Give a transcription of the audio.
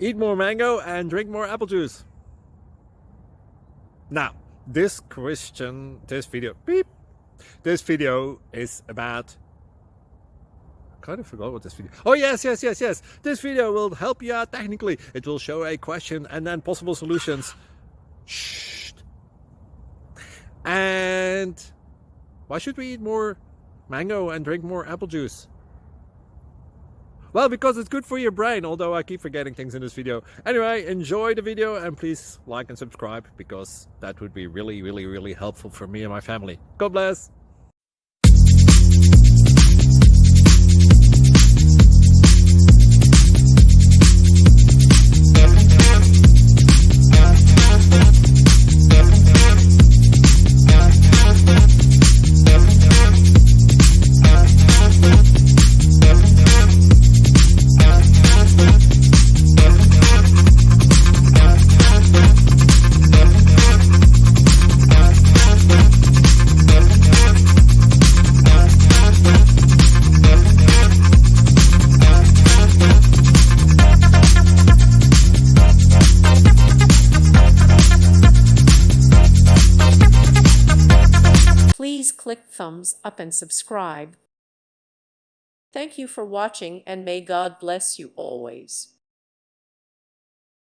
Eat more mango and drink more apple juice. Now, this video is about, I kind of forgot what this video. Oh, yes. This video will help you out technically. It will show a question and then possible solutions. Shh. And why should we eat more mango and drink more apple juice? Well, because it's good for your brain, although I keep forgetting things in this video. Anyway, enjoy the video and please like and subscribe, because that would be really helpful for me and my family. God bless. Please click thumbs up and subscribe. Thank you for watching, and may God bless you always.